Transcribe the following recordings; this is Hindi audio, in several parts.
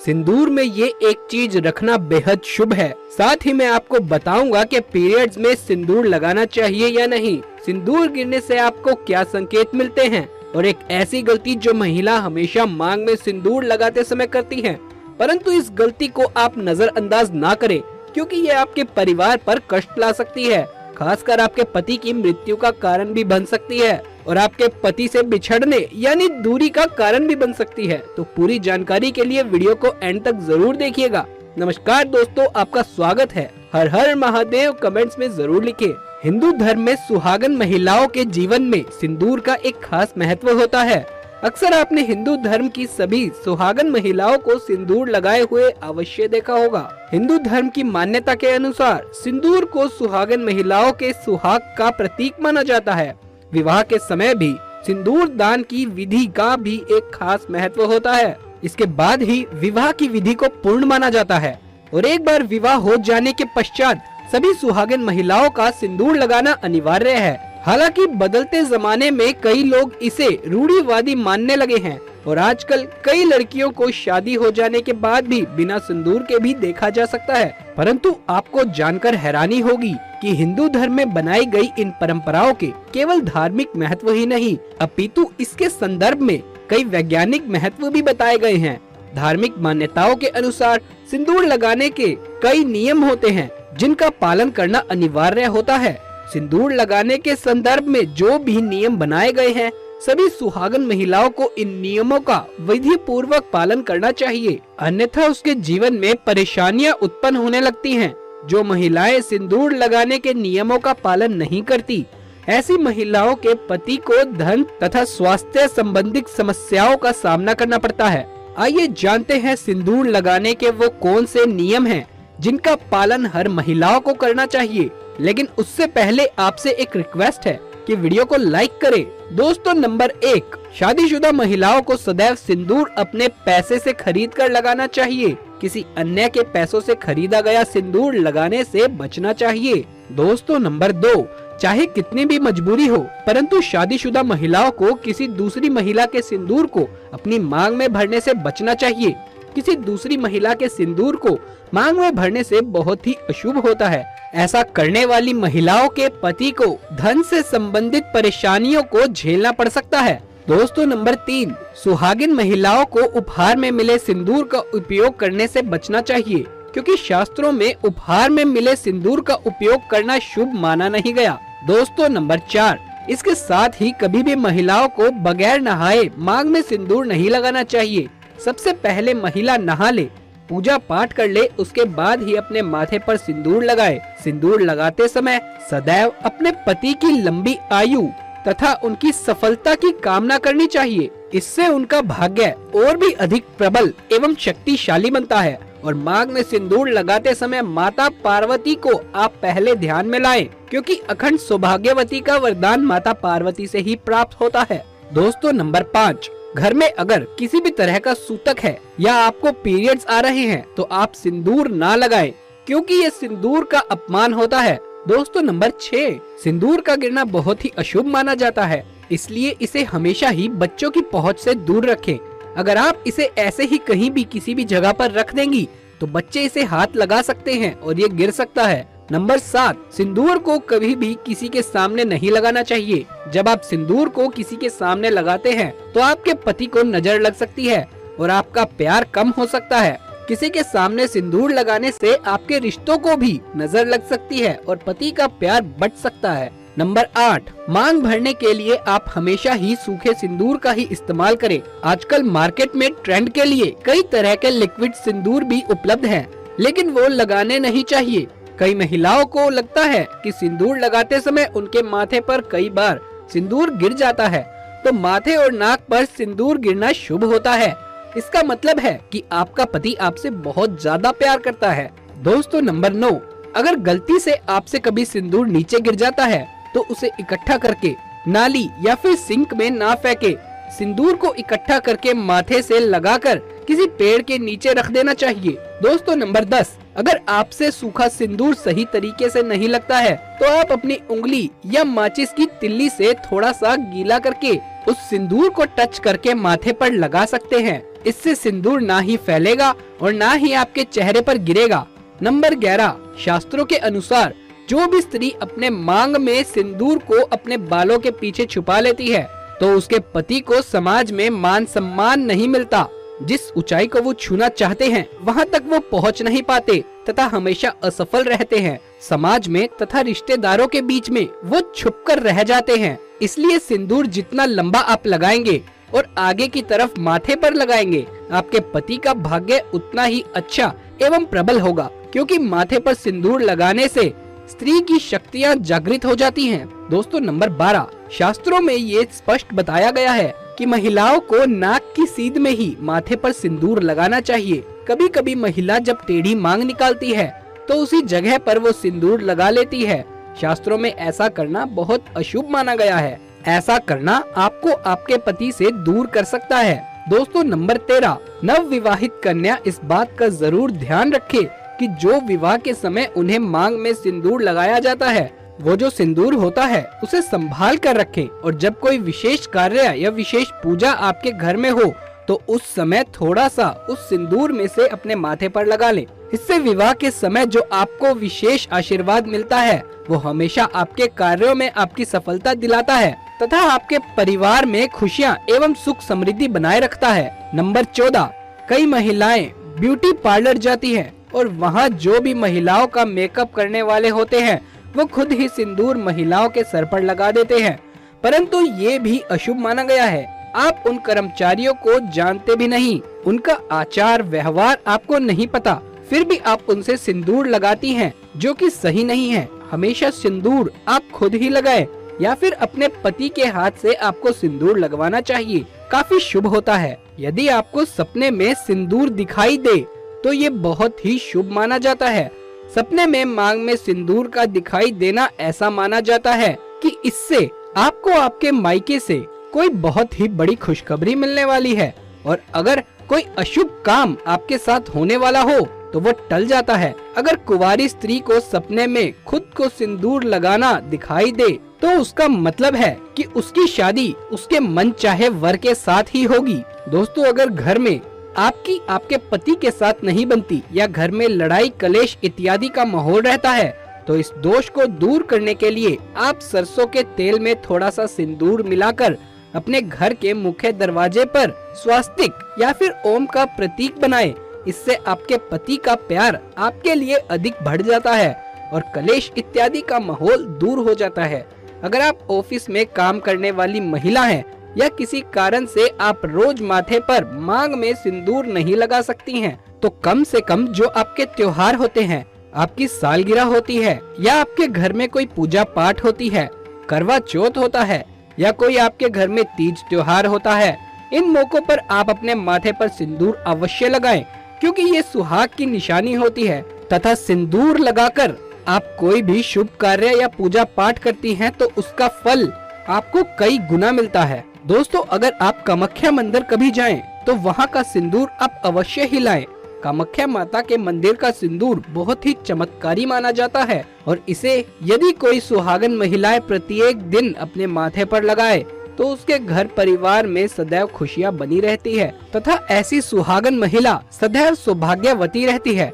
सिंदूर में ये एक चीज रखना बेहद शुभ है। साथ ही मैं आपको बताऊंगा कि पीरियड्स में सिंदूर लगाना चाहिए या नहीं, सिंदूर गिरने से आपको क्या संकेत मिलते हैं और एक ऐसी गलती जो महिला हमेशा मांग में सिंदूर लगाते समय करती है, परंतु इस गलती को आप नजरअंदाज ना करें क्योंकि ये आपके परिवार पर कष्ट ला सकती है, खासकर आपके पति की मृत्यु का कारण भी बन सकती है और आपके पति से बिछड़ने यानी दूरी का कारण भी बन सकती है। तो पूरी जानकारी के लिए वीडियो को एंड तक जरूर देखिएगा। नमस्कार दोस्तों, आपका स्वागत है। हर हर महादेव कमेंट्स में जरूर लिखें। हिंदू धर्म में सुहागन महिलाओं के जीवन में सिंदूर का एक खास महत्व होता है। अक्सर आपने हिंदू धर्म की सभी सुहागन महिलाओं को सिंदूर लगाए हुए अवश्य देखा होगा। हिंदू धर्म की मान्यता के अनुसार सिंदूर को सुहागन महिलाओं के सुहाग का प्रतीक माना जाता है। विवाह के समय भी सिंदूर दान की विधि का भी एक खास महत्व होता है। इसके बाद ही विवाह की विधि को पूर्ण माना जाता है और एक बार विवाह हो जाने के पश्चात सभी सुहागन महिलाओं का सिंदूर लगाना अनिवार्य है। हालांकि बदलते जमाने में कई लोग इसे रूढ़िवादी मानने लगे हैं और आजकल कई लड़कियों को शादी हो जाने के बाद भी बिना सिंदूर के भी देखा जा सकता है। परंतु आपको जानकर हैरानी होगी कि हिंदू धर्म में बनाई गई इन परंपराओं के केवल धार्मिक महत्व ही नहीं, अपितु इसके संदर्भ में कई वैज्ञानिक महत्व भी बताए गए हैं। धार्मिक मान्यताओं के अनुसार सिंदूर लगाने के कई नियम होते हैं जिनका पालन करना अनिवार्य होता है। सिंदूर लगाने के संदर्भ में जो भी नियम बनाए गए हैं, सभी सुहागन महिलाओं को इन नियमों का विधि पूर्वक पालन करना चाहिए, अन्यथा उसके जीवन में परेशानियां उत्पन्न होने लगती हैं। जो महिलाएं सिंदूर लगाने के नियमों का पालन नहीं करती, ऐसी महिलाओं के पति को धन तथा स्वास्थ्य संबंधित समस्याओं का सामना करना पड़ता है। आइए जानते हैं सिंदूर लगाने के वो कौन से नियम हैं जिनका पालन हर महिलाओं को करना चाहिए। लेकिन उससे पहले आपसे एक रिक्वेस्ट है कि वीडियो को लाइक करें। दोस्तों, नंबर 1, शादीशुदा महिलाओं को सदैव सिंदूर अपने पैसे से खरीद कर लगाना चाहिए। किसी अन्य के पैसों से खरीदा गया सिंदूर लगाने से बचना चाहिए। दोस्तों, नंबर 2, चाहे कितनी भी मजबूरी हो, परंतु शादीशुदा महिलाओं को किसी दूसरी महिला के सिंदूर को अपनी मांग में भरने से बचना चाहिए। किसी दूसरी महिला के सिंदूर को मांग में भरने से बहुत ही अशुभ होता है। ऐसा करने वाली महिलाओं के पति को धन से संबंधित परेशानियों को झेलना पड़ सकता है। दोस्तों, नंबर 3, सुहागिन महिलाओं को उपहार में मिले सिंदूर का उपयोग करने से बचना चाहिए क्योंकि शास्त्रों में उपहार में मिले सिंदूर का उपयोग करना शुभ माना नहीं गया। दोस्तों, नंबर 4, इसके साथ ही कभी भी महिलाओं को बगैर नहाए मांग में सिंदूर नहीं लगाना चाहिए। सबसे पहले महिला नहा ले, पूजा पाठ कर ले, उसके बाद ही अपने माथे पर सिंदूर लगाए। सिंदूर लगाते समय सदैव अपने पति की लंबी आयु तथा उनकी सफलता की कामना करनी चाहिए। इससे उनका भाग्य और भी अधिक प्रबल एवं शक्तिशाली बनता है। और मांग में सिंदूर लगाते समय माता पार्वती को आप पहले ध्यान में लाएं, क्योंकि अखंड सौभाग्यवती का वरदान माता पार्वती से ही प्राप्त होता है। दोस्तों, नंबर 5, घर में अगर किसी भी तरह का सूतक है या आपको पीरियड्स आ रहे हैं तो आप सिंदूर ना लगाएं, क्योंकि ये सिंदूर का अपमान होता है। दोस्तों, नंबर 6, सिंदूर का गिरना बहुत ही अशुभ माना जाता है, इसलिए इसे हमेशा ही बच्चों की पहुंच से दूर रखें। अगर आप इसे ऐसे ही कहीं भी किसी भी जगह पर रख देंगी तो बच्चे इसे हाथ लगा सकते हैं और ये गिर सकता है। नंबर 7, सिंदूर को कभी भी किसी के सामने नहीं लगाना चाहिए। जब आप सिंदूर को किसी के सामने लगाते हैं तो आपके पति को नजर लग सकती है और आपका प्यार कम हो सकता है। किसी के सामने सिंदूर लगाने से आपके रिश्तों को भी नजर लग सकती है और पति का प्यार बढ़ सकता है। नंबर 8, मांग भरने के लिए आप हमेशा ही सूखे सिंदूर का ही इस्तेमाल करें। आजकल मार्केट में ट्रेंड के लिए कई तरह के लिक्विड सिंदूर भी उपलब्ध हैं, लेकिन वो लगाने नहीं चाहिए। कई महिलाओं को लगता है कि सिंदूर लगाते समय उनके माथे पर कई बार सिंदूर गिर जाता है, तो माथे और नाक पर सिंदूर गिरना शुभ होता है। इसका मतलब है कि आपका पति आपसे बहुत ज्यादा प्यार करता है। दोस्तों, नंबर 9, अगर गलती से आपसे कभी सिंदूर नीचे गिर जाता है तो उसे इकट्ठा करके नाली या फिर सिंक में ना फेंके। सिंदूर को इकट्ठा करके माथे से लगाकर किसी पेड़ के नीचे रख देना चाहिए। दोस्तों, नंबर 10, अगर आपसे सूखा सिंदूर सही तरीके से नहीं लगता है तो आप अपनी उंगली या माचिस की तिल्ली से थोड़ा सा गीला करके उस सिंदूर को टच करके माथे पर लगा सकते हैं। इससे सिंदूर ना ही फैलेगा और ना ही आपके चेहरे पर गिरेगा। नंबर 11, शास्त्रों के अनुसार जो भी स्त्री अपने मांग में सिंदूर को अपने बालों के पीछे छुपा लेती है तो उसके पति को समाज में मान सम्मान नहीं मिलता। जिस ऊंचाई को वो छूना चाहते हैं वहां तक वो पहुंच नहीं पाते तथा हमेशा असफल रहते हैं। समाज में तथा रिश्तेदारों के बीच में वो छुपकर रह जाते हैं। इसलिए सिंदूर जितना लंबा आप लगाएंगे और आगे की तरफ माथे पर लगाएंगे, आपके पति का भाग्य उतना ही अच्छा एवं प्रबल होगा, क्योंकि माथे पर सिंदूर लगाने से स्त्री की शक्तियाँ जागृत हो जाती हैं। दोस्तों नंबर 12, शास्त्रों में ये स्पष्ट बताया गया है कि महिलाओं को नाक की सीध में ही माथे पर सिंदूर लगाना चाहिए। कभी कभी महिला जब टेढ़ी मांग निकालती है तो उसी जगह पर वो सिंदूर लगा लेती है। शास्त्रों में ऐसा करना बहुत अशुभ माना गया है। ऐसा करना आपको आपके पति से दूर कर सकता है। दोस्तों नंबर 13, नव विवाहित कन्या इस बात का जरूर ध्यान रखे कि जो विवाह के समय उन्हें मांग में सिंदूर लगाया जाता है, वो जो सिंदूर होता है उसे संभाल कर रखें और जब कोई विशेष कार्य या विशेष पूजा आपके घर में हो तो उस समय थोड़ा सा उस सिंदूर में से अपने माथे पर लगा लें। इससे विवाह के समय जो आपको विशेष आशीर्वाद मिलता है वो हमेशा आपके कार्यों में आपकी सफलता दिलाता है तथा आपके परिवार में खुशियाँ एवं सुख समृद्धि बनाए रखता है। नंबर 14, कई महिलाएं ब्यूटी पार्लर जाती है और वहाँ जो भी महिलाओं का मेकअप करने वाले होते हैं वो खुद ही सिंदूर महिलाओं के सर पर लगा देते हैं, परंतु ये भी अशुभ माना गया है। आप उन कर्मचारियों को जानते भी नहीं, उनका आचार व्यवहार आपको नहीं पता, फिर भी आप उनसे सिंदूर लगाती हैं, जो कि सही नहीं है। हमेशा सिंदूर आप खुद ही लगाएं या फिर अपने पति के हाथ से आपको सिंदूर लगवाना चाहिए, काफी शुभ होता है। यदि आपको सपने में सिंदूर दिखाई दे तो ये बहुत ही शुभ माना जाता है। सपने में मांग में सिंदूर का दिखाई देना ऐसा माना जाता है कि इससे आपको आपके मायके से कोई बहुत ही बड़ी खुशखबरी मिलने वाली है और अगर कोई अशुभ काम आपके साथ होने वाला हो तो वो टल जाता है। अगर कुंवारी स्त्री को सपने में खुद को सिंदूर लगाना दिखाई दे तो उसका मतलब है कि उसकी शादी उसके मन चाहे वर के साथ ही होगी। दोस्तों अगर घर में आपकी आपके पति के साथ नहीं बनती या घर में लड़ाई कलेश इत्यादि का माहौल रहता है तो इस दोष को दूर करने के लिए आप सरसों के तेल में थोड़ा सा सिंदूर मिलाकर अपने घर के मुख्य दरवाजे पर स्वास्तिक या फिर ओम का प्रतीक बनाएं। इससे आपके पति का प्यार आपके लिए अधिक बढ़ जाता है और कलेश इत्यादि का माहौल दूर हो जाता है। अगर आप ऑफिस में काम करने वाली महिला हैं या किसी कारण से आप रोज माथे पर मांग में सिंदूर नहीं लगा सकती हैं, तो कम से कम जो आपके त्योहार होते हैं, आपकी सालगिरह होती है या आपके घर में कोई पूजा पाठ होती है, करवा चौथ होता है या कोई आपके घर में तीज त्योहार होता है, इन मौकों पर आप अपने माथे पर सिंदूर अवश्य लगाएं, क्योंकि ये सुहाग की निशानी होती है तथा सिंदूर लगाकर आप कोई भी शुभ कार्य या पूजा पाठ करती हैं तो उसका फल आपको कई गुना मिलता है। दोस्तों अगर आप कामाख्या मंदिर कभी जाएं तो वहां का सिंदूर आप अवश्य ही लाएं। कामाख्या माता के मंदिर का सिंदूर बहुत ही चमत्कारी माना जाता है और इसे यदि कोई सुहागन महिलाएं प्रत्येक दिन अपने माथे पर लगाए तो उसके घर परिवार में सदैव खुशियां बनी रहती है तथा ऐसी सुहागन महिला सदैव सौभाग्यवती रहती है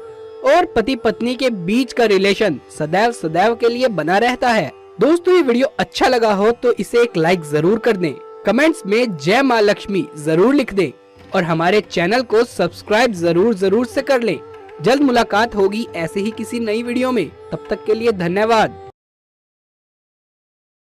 और पति पत्नी के बीच का रिलेशन सदैव सदैव के लिए बना रहता है। दोस्तों ये वीडियो अच्छा लगा हो तो इसे एक लाइक जरूर कर दें, कमेंट्स में जय माँ लक्ष्मी जरूर लिख दें और हमारे चैनल को सब्सक्राइब जरूर से कर लें। जल्द मुलाकात होगी ऐसे ही किसी नई वीडियो में, तब तक के लिए धन्यवाद।